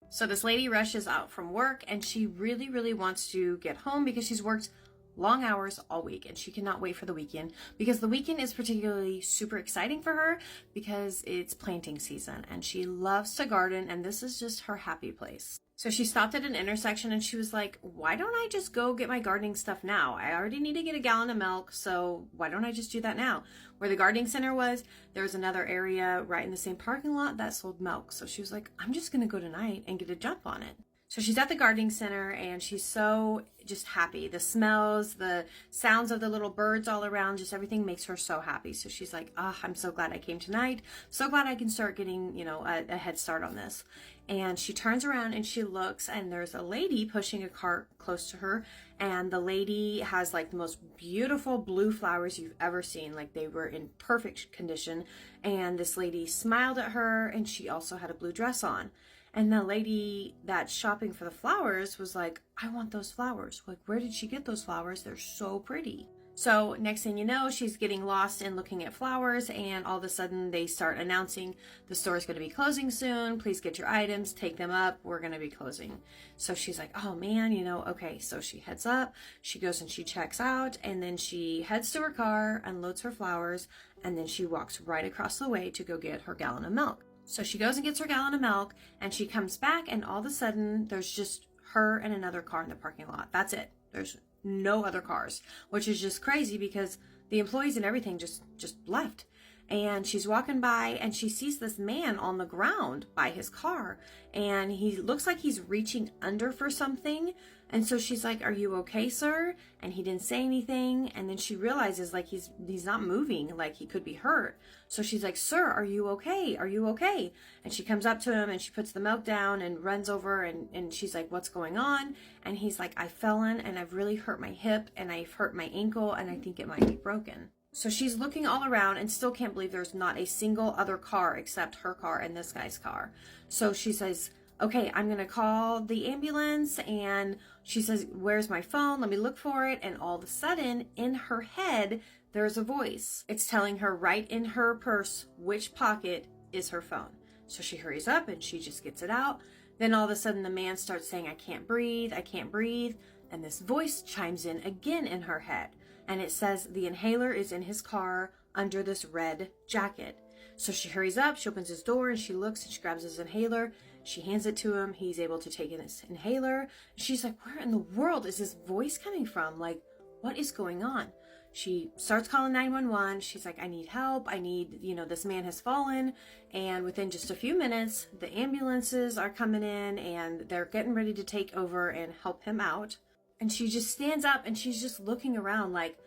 So this lady rushes out from work and she really wants to get home because she's worked long hours all week and she cannot wait for the weekend, because the weekend is particularly super exciting for her because it's planting season and she loves to garden and this is just her happy place. So she stopped at an intersection and she was like, why don't I just go get my gardening stuff now? I already need to get a gallon of milk, so why don't I just do that now? Where the gardening center was, there was another area right in the same parking lot that sold milk. So she was like, I'm just gonna go tonight and get a jump on it. So she's at the gardening center and she's so just happy. The smells, the sounds of the little birds all around, just everything makes her so happy. So she's like, oh, I'm so glad I came tonight. So glad I can start getting, a head start on this. And she turns around and she looks and there's a lady pushing a cart close to her. And the lady has like the most beautiful blue flowers you've ever seen. Like they were in perfect condition. And this lady smiled at her and she also had a blue dress on. And the lady that's shopping for the flowers was like, I want those flowers. Like, where did she get those flowers? They're so pretty. So next thing you know, she's getting lost in looking at flowers and all of a sudden they start announcing the store is going to be closing soon. Please get your items, take them up. We're going to be closing. So she's like, oh man, okay. So she heads up, she goes and she checks out and then she heads to her car, unloads her flowers, and then she walks right across the way to go get her gallon of milk. So she goes and gets her gallon of milk and she comes back and all of a sudden there's just her and another car in the parking lot. That's it. There's no other cars, which is just crazy because the employees and everything just left. And she's walking by and she sees this man on the ground by his car and he looks like he's reaching under for something. And so she's like, are you okay, sir? And he didn't say anything. And then she realizes like he's not moving, like he could be hurt. So she's like, sir, are you okay? Are you okay? And she comes up to him and she puts the milk down and runs over and she's like, what's going on? And he's like, I fell in and I've really hurt my hip and I've hurt my ankle and I think it might be broken. So she's looking all around and still can't believe there's not a single other car except her car and this guy's car. So she says, okay, I'm going to call the ambulance. And she says, where's my phone? Let me look for it. And all of a sudden in her head, there's a voice. It's telling her right in her purse which pocket is her phone. So she hurries up and she just gets it out. Then all of a sudden the man starts saying, I can't breathe. I can't breathe. And this voice chimes in again in her head. And it says the inhaler is in his car under this red jacket. So she hurries up, she opens his door and she looks and she grabs his inhaler. She hands it to him. He's able to take in his inhaler. She's like, where in the world is this voice coming from? Like, what is going on? She starts calling 911. She's like, I need help. I need, this man has fallen. And within just a few minutes, the ambulances are coming in and they're getting ready to take over and help him out. And she just stands up and she's just looking around like,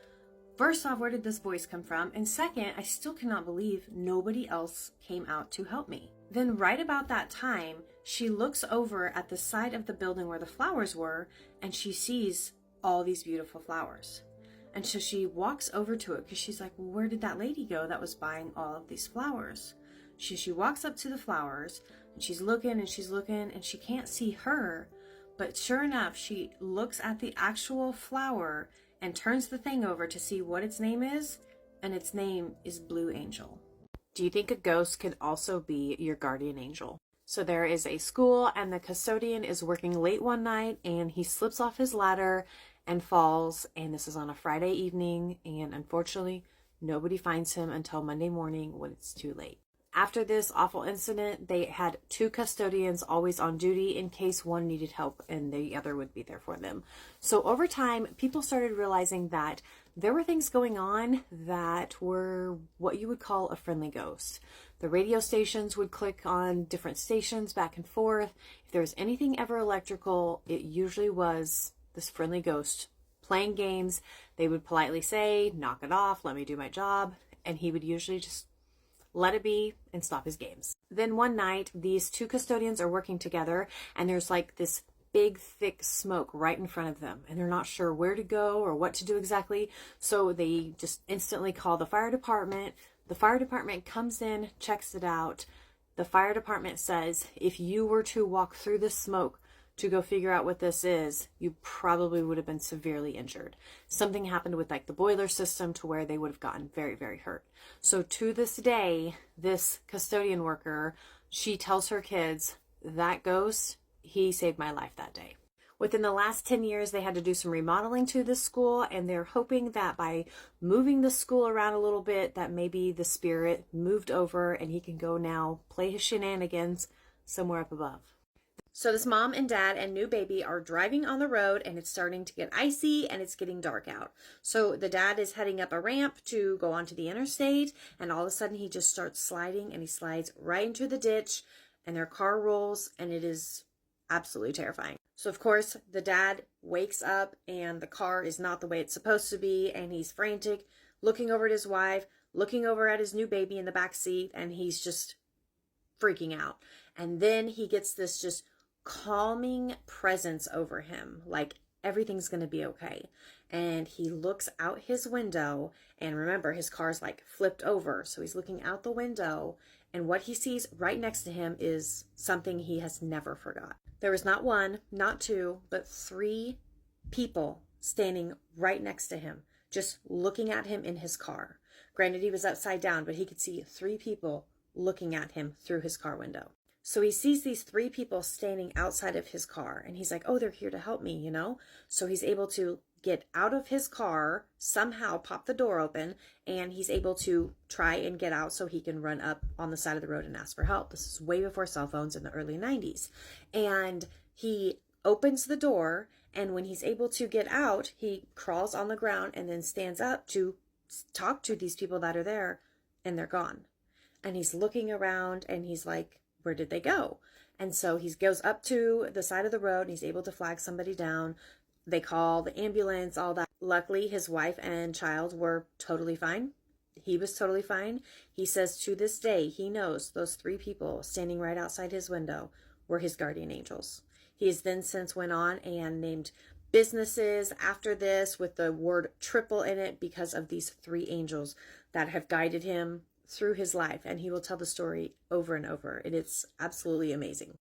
first off, where did this voice come from? And second, I still cannot believe nobody else came out to help me. Then right about that time, she looks over at the side of the building where the flowers were and she sees all these beautiful flowers. And so she walks over to it because she's like, well, where did that lady go that was buying all of these flowers? She walks up to the flowers and she's looking and she can't see her. But sure enough, she looks at the actual flower and turns the thing over to see what its name is, and its name is Blue Angel. Do you think a ghost could also be your guardian angel? So there is a school and the custodian is working late one night and he slips off his ladder and falls, and this is on a Friday evening, and unfortunately nobody finds him until Monday morning when it's too late. After this awful incident, they had 2 custodians always on duty in case one needed help and the other would be there for them. So over time, people started realizing that there were things going on that were what you would call a friendly ghost. The radio stations would click on different stations back and forth. If there was anything ever electrical, it usually was this friendly ghost playing games. They would politely say, knock it off, let me do my job. And he would usually just let it be and stop his games. Then one night, these 2 custodians are working together and there's like this big, thick smoke right in front of them. And they're not sure where to go or what to do exactly. So they just instantly call the fire department. The fire department comes in, checks it out. The fire department says, if you were to walk through the smoke to go figure out what this is, you probably would have been severely injured. Something happened with like the boiler system to where they would have gotten very, very hurt. So to this day, this custodian worker, she tells her kids that ghost he saved my life that day. Within the last 10 years, they had to do some remodeling to this school, and they're hoping that by moving the school around a little bit, that maybe the spirit moved over and he can go now play his shenanigans somewhere up above. So this mom and dad and new baby are driving on the road, and it's starting to get icy and it's getting dark out. So the dad is heading up a ramp to go onto the interstate, and all of a sudden he just starts sliding, and he slides right into the ditch, and their car rolls, and it is absolutely terrifying. So of course the dad wakes up and the car is not the way it's supposed to be, and he's frantic, looking over at his wife, looking over at his new baby in the back seat, and he's just freaking out. And then he gets this just calming presence over him, like everything's going to be okay. And he looks out his window, and remember, his car's like flipped over, so he's looking out the window, and what he sees right next to him is something he has never forgot. There was not one, not two, but 3 people standing right next to him, just looking at him in his car. Granted, he was upside down, but he could see 3 people looking at him through his car window. So he sees these 3 people standing outside of his car, and he's like, oh, they're here to help me, you know? So he's able to get out of his car, somehow pop the door open, and he's able to try and get out so he can run up on the side of the road and ask for help. This is way before cell phones in the early 90s. And he opens the door, and when he's able to get out, he crawls on the ground and then stands up to talk to these people that are there, and they're gone. And he's looking around, and he's like, where did they go? And so he goes up to the side of the road, and he's able to flag somebody down. They call the ambulance, all that. Luckily, his wife and child were totally fine. He was totally fine. He says to this day, he knows those 3 people standing right outside his window were his guardian angels. He has then since went on and named businesses after this with the word triple in it because of these 3 angels that have guided him through his life. And he will tell the story over and over. And it's absolutely amazing.